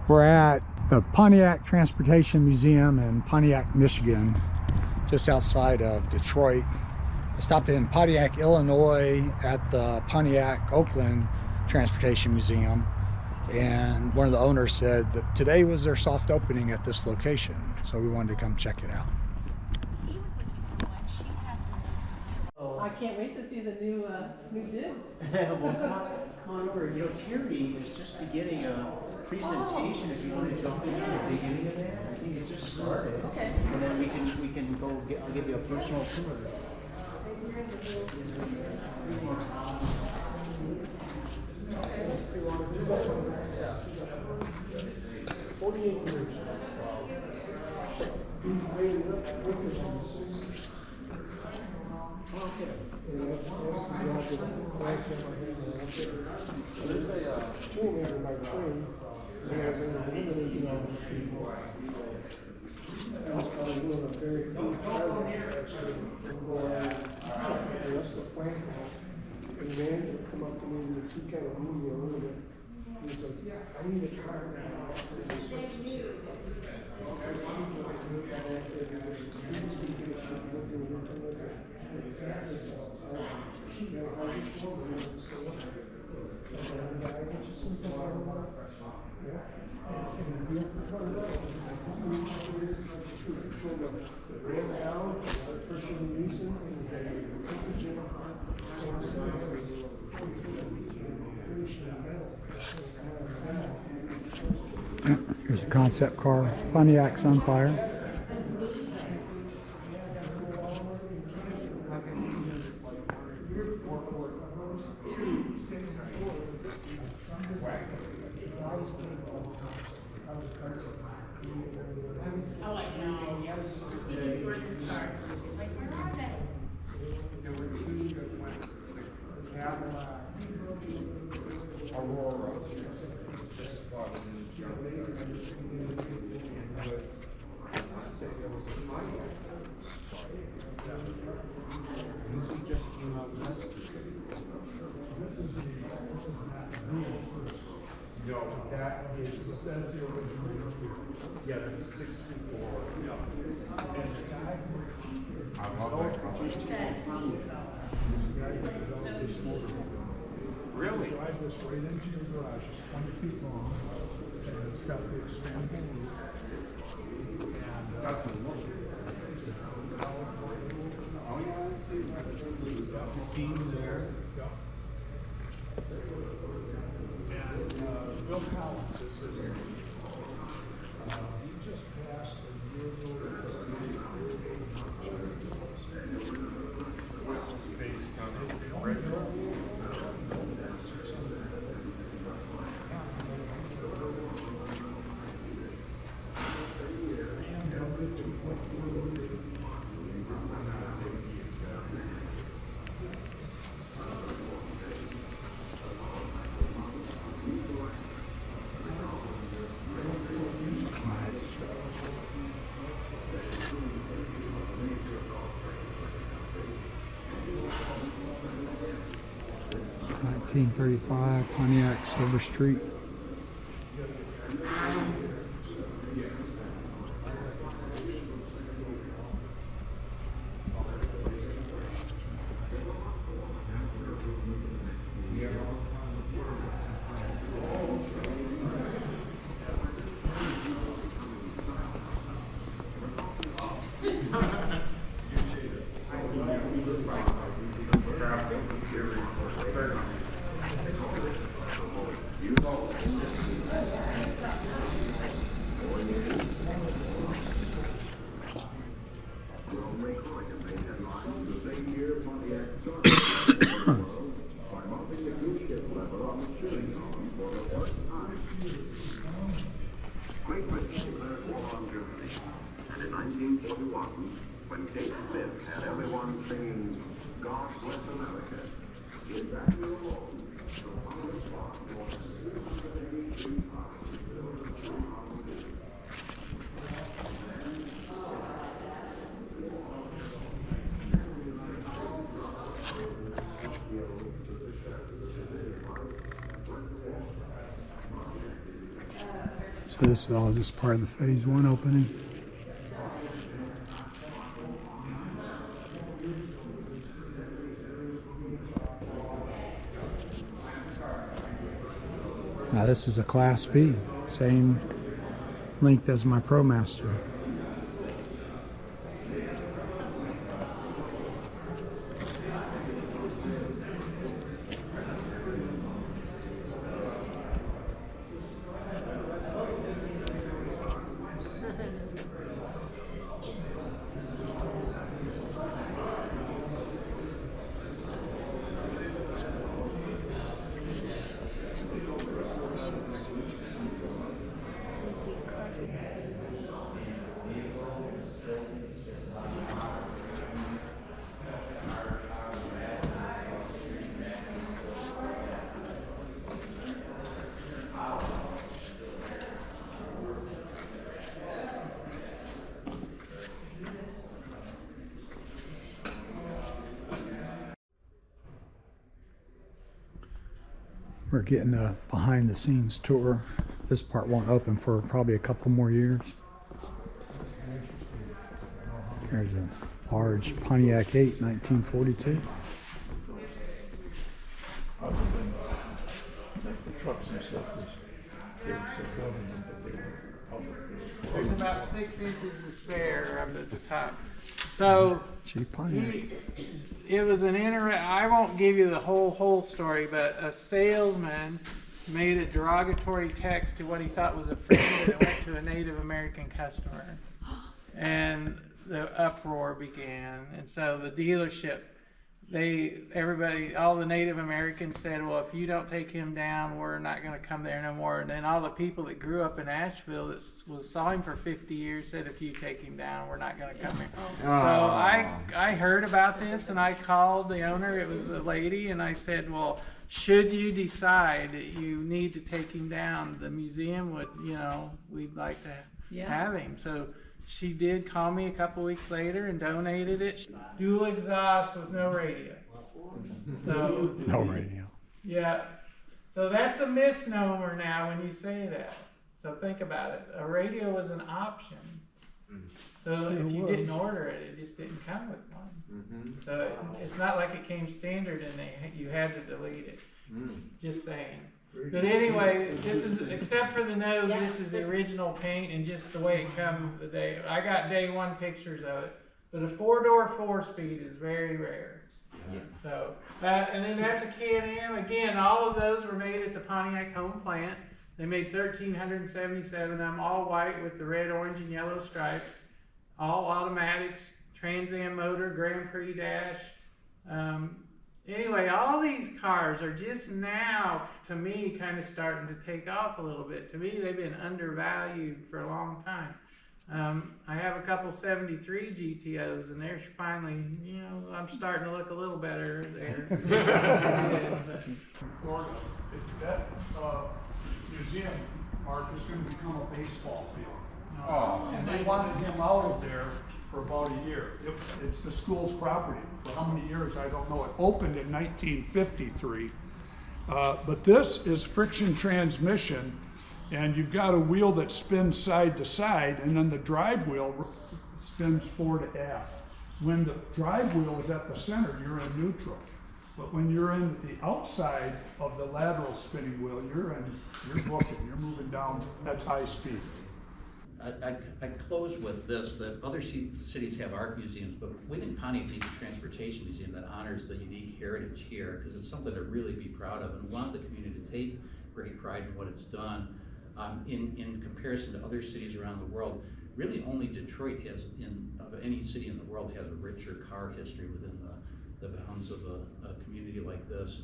We're at the Pontiac Transportation Museum in Pontiac, Michigan, just outside of Detroit. I stopped in Pontiac, Illinois at the Pontiac Oakland Transportation Museum, and one of the owners said that today was their soft opening at this location, so we wanted to come check it out. I can't wait to see the new digs. Well, come on over. You know, Terry is just beginning a presentation. If you want to jump into the beginning of that, I think it just started. Okay. And then we can go. I'll give you a personal tour. 48 years. Okay. There's a toolmaker by trade. He has an eliminating on people. That's probably one of the very few pilots actually for the rest of the plant. And the manager come up to me and he kind of moved me a little bit. He said, I need a car now. Here's a concept car, Pontiac Sunfire. Oh, like no. These gorgeous cars. Like, where are they? There were two that went, the Cadillac, Aurora, just bought a new jump. I want to say there was a Pontiac. This one just came out yesterday. This is not new first. No, that's the original. Yeah, that's a 64. Yeah. And the guy, I love that color. Really? You drive this right into your garage. It's 20 feet long, and it's got the expandable roof. And that's the look. Oh yeah, I see. The seam there. Yep. And Bill Collins is his name. He just passed a year ago. What's his face on right here? $1935 Pontiac Silver Street. Great Britain declared war on Germany, and in 1941, when Kate Smith had everyone singing God Bless America, in that year alone, the power spot was So this is all just part of the phase 1 opening. Now this is a Class B, same length as my ProMaster. We're getting a behind the scenes tour. This part won't open for probably a couple more years. There's a large Pontiac 8, 1942. There's about 6 inches to spare up at the top. So Cheap Pontiac. it was an I won't give you the whole story, but a salesman made a derogatory text to what he thought was a friend, and it went to a Native American customer, and the uproar began. And so the dealership, all the Native Americans said, well, if you don't take him down, we're not going to come there no more. And then all the people that grew up in Asheville that saw him for 50 years said, if you take him down, we're not going to come here. So I heard about this, and I called the owner. It was a lady, and I said, well, should you decide that you need to take him down, the museum would, we'd like to have him. So she did call me a couple weeks later and donated it. Dual exhaust with no radio. So, No radio. yeah. So that's a misnomer now when you say that. So think about it. A radio was an option. So if you didn't order it, it just didn't come with one. So it's not like it came standard and you had to delete it. Just saying. But anyway, this is, except for the nose, this is the original paint and just the way it comes the day. I got day one pictures of it. But a 4-door 4-speed is very rare. So, and then that's a Can-Am. Again, all of those were made at the Pontiac home plant. They made 1,377 of them, all white with the red, orange, and yellow stripes. All automatics, Trans Am motor, Grand Prix dash. Anyway, all these cars are just now, to me, kind of starting to take off a little bit. To me, they've been undervalued for a long time. I have a couple 73 GTOs, and they're finally, I'm starting to look a little better there. Florida, that museum, Mark, is going to become a baseball field. And they wanted him out of there for about a year. It's the school's property. For how many years, I don't know. It opened in 1953. But this is friction transmission, and you've got a wheel that spins side to side, and then the drive wheel spins forward to aft. When the drive wheel is at the center, you're in neutral. But when you're in the outside of the lateral spinning wheel, you're booking, you're moving down, that's high speed. I'd close with this, that other cities have art museums, but we think Pontiac needs a transportation museum that honors the unique heritage here, because it's something to really be proud of, and we want the community to take great pride in what it's done. In comparison to other cities around the world, really only Detroit has, of any city in the world, has a richer car history within the bounds of a community like this.